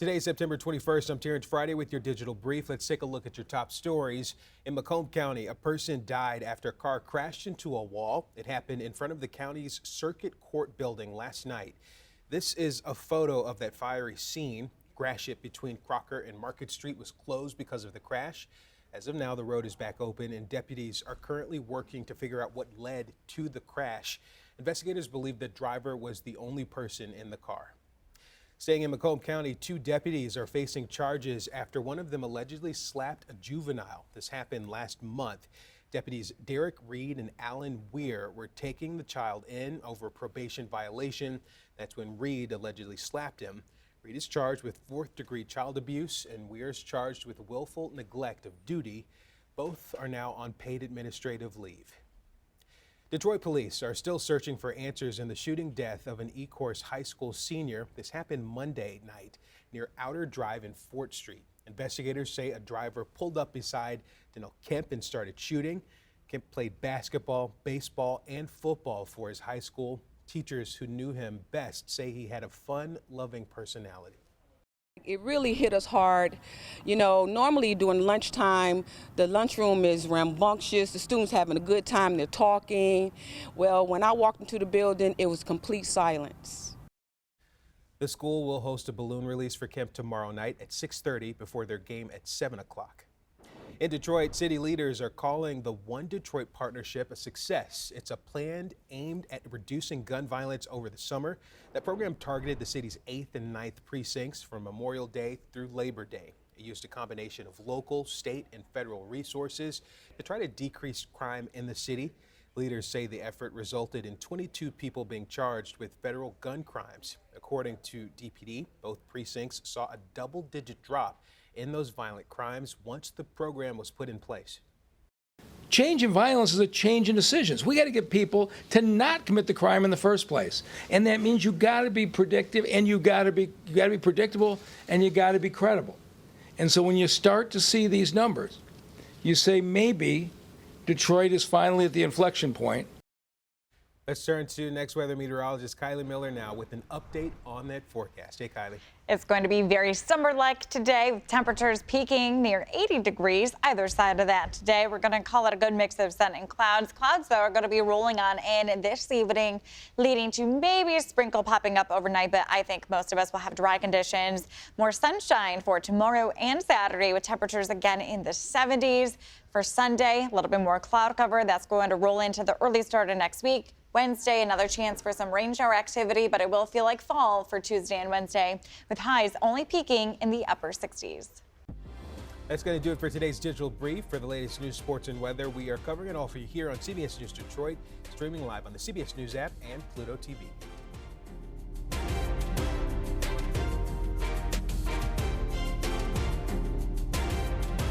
Today is September 21st. I'm Terrence Friday with your digital brief. Let's take a look at your top stories. In Macomb County, a person died after a car crashed into a wall. It happened in front of the county's circuit court building last night. This is a photo of that fiery scene. Gratiot between Crocker and Market Street was closed because of the crash. As of now, the road is back open and deputies are currently working to figure out what led to the crash. Investigators believe the driver was the only person in the car. Staying in Macomb County, 2 deputies are facing charges after one of them allegedly slapped a juvenile. This happened last month. Deputies Derek Reed and Alan Weir were taking the child in over a probation violation. That's when Reed allegedly slapped him. Reed is charged with 4th-degree child abuse and Weir is charged with willful neglect of duty. Both are now on paid administrative leave. Detroit police are still searching for answers in the shooting death of an Ecorse High School senior. This happened Monday night near Outer Drive and Fort Street. Investigators say a driver pulled up beside Daniel Kemp and started shooting. Kemp played basketball, baseball, and football for his high school. Teachers who knew him best say he had a fun-loving personality. It really hit us hard. You know, normally during lunchtime, the lunchroom is rambunctious. The students having a good time, they're talking. Well, when I walked into the building, it was complete silence. The school will host a balloon release for Kemp tomorrow night at 6:30 before their game at 7 o'clock. In Detroit, city leaders are calling the One Detroit Partnership a success. It's a plan aimed at reducing gun violence over the summer. That program targeted the city's 8th and 9th precincts from Memorial Day through Labor Day. It used a combination of local, state, and federal resources to try to decrease crime in the city. Leaders say the effort resulted in 22 people being charged with federal gun crimes. According to DPD, both precincts saw a double-digit drop in those violent crimes once the program was put in place. Change in violence is a change in decisions. We got to get people to not commit the crime in the first place, and that means you got to be predictive, and you got to be predictable, and you got to be credible. And so when you start to see these numbers, you say maybe Detroit is finally at the inflection point. Let's turn to next weather meteorologist Kylie Miller now with an update on that forecast. Hey, Kylie. It's going to be very summer-like today with temperatures peaking near 80 degrees either side of that today. We're going to call it a good mix of sun and clouds. Clouds, though, are going to be rolling on in this evening, leading to maybe a sprinkle popping up overnight, but I think most of us will have dry conditions. More sunshine for tomorrow and Saturday with temperatures again in the 70s. For Sunday, a little bit more cloud cover. That's going to roll into the early start of next week. Wednesday, another chance for some rain shower activity, but it will feel like fall for Tuesday and Wednesday, with highs only peaking in the upper 60s. That's going to do it for today's digital brief. For the latest news, sports, and weather, we are covering it all for you here on CBS News Detroit, streaming live on the CBS News app and Pluto TV.